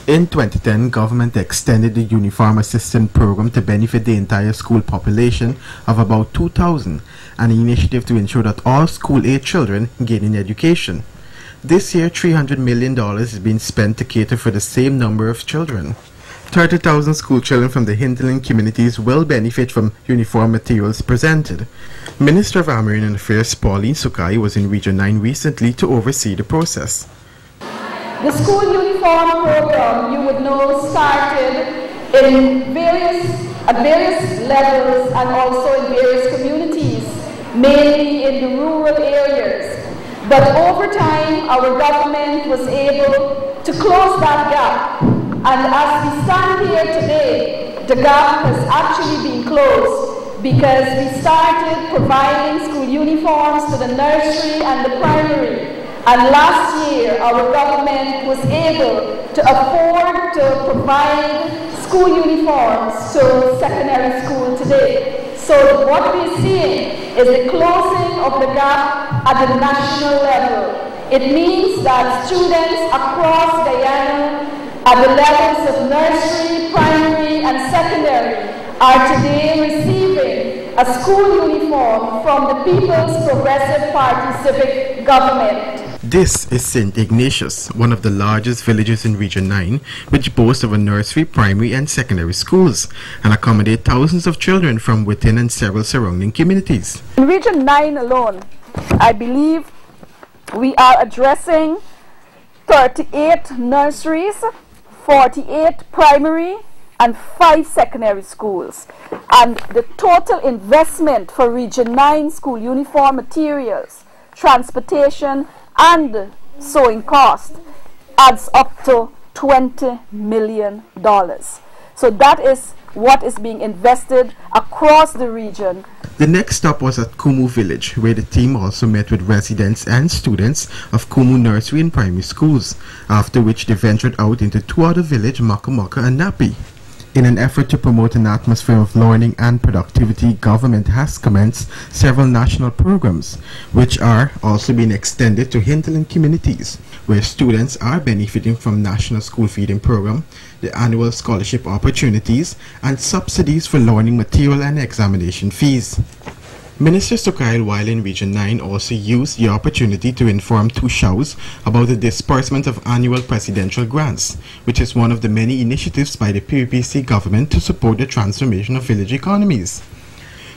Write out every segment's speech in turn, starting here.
In 2010, government extended the Uniform Assistant Program to benefit the entire school population of about 2,000, an initiative to ensure that all school-age children gain an education. This year, $300 million is being spent to cater for the same number of children. 30,000 school children from the hinterland communities will benefit from uniform materials presented. Minister of Amerindian Affairs Pauline Sukai was in Region 9 recently to oversee the process. The school uniform program, you would know, started at various levels and also in various communities, mainly in the rural areas. But over time, our government was able to close that gap. And as we stand here today, the gap has actually been closed because we started providing school uniforms to the nursery and the primary. And last year, our government was able to afford to provide school uniforms to secondary school today. So what we're seeing is the closing of the gap at the national level. It means that students across Guyana at the levels of nursery, primary, and secondary are today receiving a school uniform from the People's Progressive Party civic government. This is St. Ignatius, one of the largest villages in Region 9, which boasts of a nursery, primary, and secondary schools, and accommodate thousands of children from within and several surrounding communities. In Region 9 alone, I believe we are addressing 38 nurseries, 48 primary, and 5 secondary schools. And the total investment for Region 9 school uniform materials, transportation, and sewing cost adds up to $20 million. So that is what is being invested across the region. The next stop was at Kumu village, where the team also met with residents and students of Kumu nursery and primary schools, after which they ventured out into 2 other villages, Makamaka and Napi. In an effort to promote an atmosphere of learning and productivity, government has commenced several national programs, which are also being extended to hinterland communities, where students are benefiting from National School Feeding Program, the annual scholarship opportunities, and subsidies for learning material and examination fees. Minister Sukai, while in Region 9, also used the opportunity to inform Tushaus about the disbursement of annual presidential grants, which is one of the many initiatives by the PPC government to support the transformation of village economies.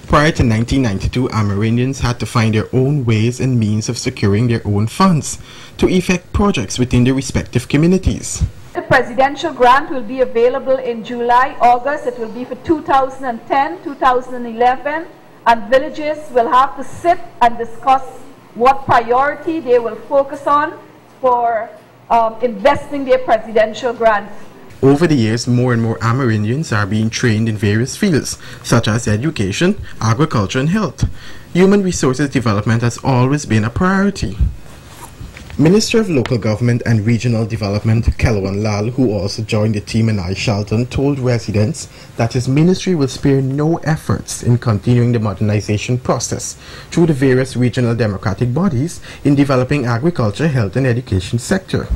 Prior to 1992, Amerindians had to find their own ways and means of securing their own funds to effect projects within their respective communities. The presidential grant will be available in July, August. It will be for 2010, 2011. And villages will have to sit and discuss what priority they will focus on for investing their presidential grants. Over the years, more and more Amerindians are being trained in various fields, such as education, agriculture, and health. Human resources development has always been a priority. Minister of Local Government and Regional Development, Kelwan Lal, who also joined the team in Shelton, told residents that his ministry will spare no efforts in continuing the modernization process through the various regional democratic bodies in developing agriculture, health, and education sector.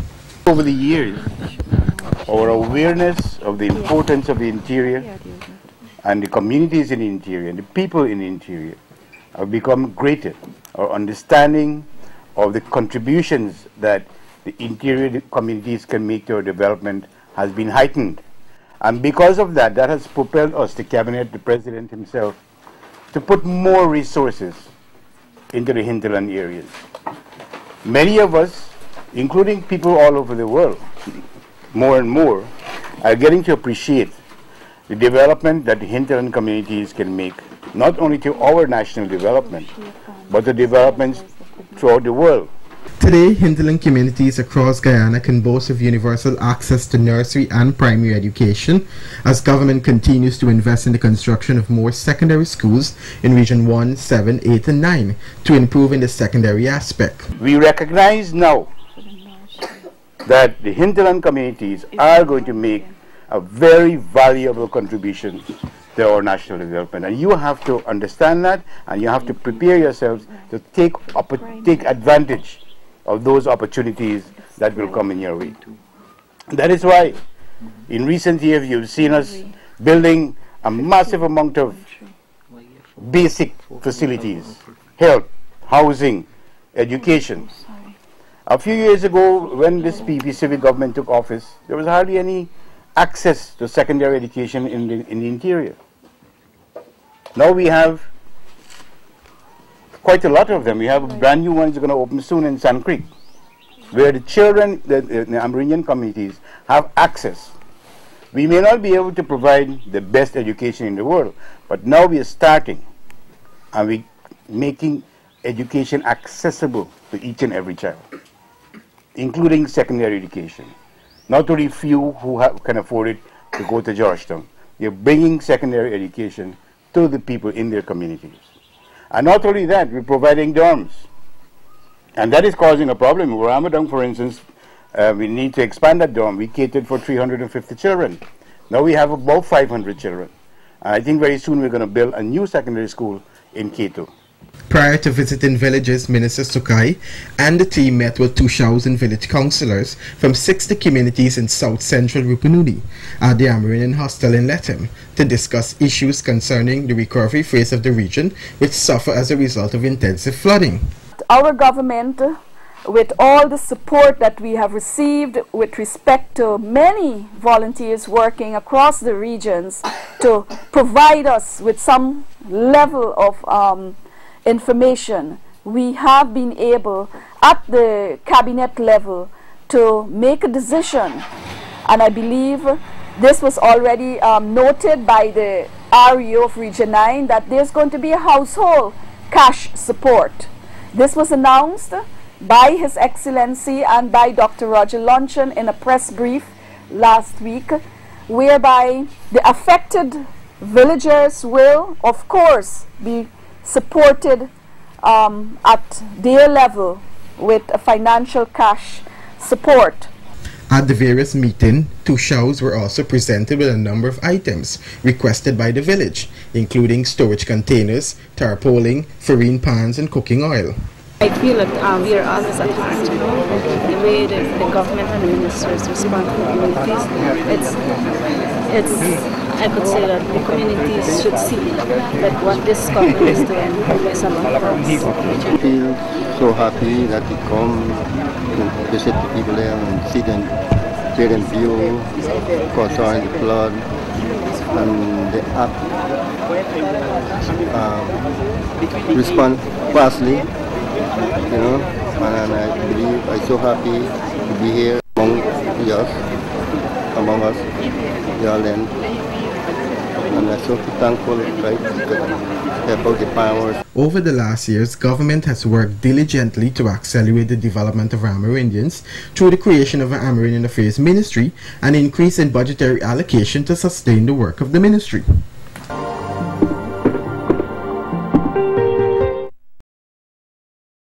Over the years, our awareness of the importance of the interior and the communities in the interior and the people in the interior have become greater. Our understanding of the contributions that the interior communities can make to our development has been heightened. And because of that, that has propelled us, the cabinet, the president himself, to put more resources into the hinterland areas. Many of us, including people all over the world, more and more, are getting to appreciate the development that the hinterland communities can make, not only to our national development, but the developments throughout the world. Today, hinterland communities across Guyana can boast of universal access to nursery and primary education as government continues to invest in the construction of more secondary schools in Region 1, 7, 8, and 9 to improve in the secondary aspect. We recognize now that the hinterland communities are going to make a very valuable contribution to our national development, and you have to understand that, and you have to prepare yourselves to take advantage of those opportunities that will come in your way. That is why In recent years, you've seen us building a massive amount of basic facilities, health, housing, education. A few years ago, when this PP civic government took office, there was hardly any access to secondary education in the interior. Now we have quite a lot of them. We have brand new ones going to open soon in Sand Creek, where the children, the Amerindian communities, have access. We may not be able to provide the best education in the world, but now we are starting and we making education accessible to each and every child, including secondary education. Not only few who can afford it to go to Georgetown. You're bringing secondary education to the people in their communities. And not only that, we're providing dorms. And that is causing a problem. In Ramadan, for instance, we need to expand that dorm. We catered for 350 children. Now we have about 500 children. I think very soon we're going to build a new secondary school in Keto. Prior to visiting villages, Minister Sukai and the team met with Tushaus and village councillors from 60 communities in South Central Rupununi at the Amerindian hostel in Letham to discuss issues concerning the recovery phase of the region, which suffer as a result of intensive flooding. Our government, with all the support that we have received with respect to many volunteers working across the regions to provide us with some level of information, we have been able at the cabinet level to make a decision, and I believe this was already noted by the REO of Region 9 that there's going to be a household cash support. This was announced by His Excellency and by Dr. Roger Luncheon in a press brief last week, whereby the affected villagers will, of course, be supported at their level with a financial cash support. At the various meetings, Tushaus were also presented with a number of items requested by the village, including storage containers, tarpaulin, farine pans, and cooking oil. I feel that we are always at heart, you know, the way the government and the ministers respond to the communities. I could say that the communities should see that what this government is doing is about us. I feel so happy that we come to visit the people there and see them, hear them view, concerning the flood, and the respond fastly, you know, and I believe I'm so happy to be here among us, Yalen. And I'm so thankful, right, about the powers. Over the last years, government has worked diligently to accelerate the development of Amerindians through the creation of an Amerindian Affairs Ministry and increase in budgetary allocation to sustain the work of the ministry.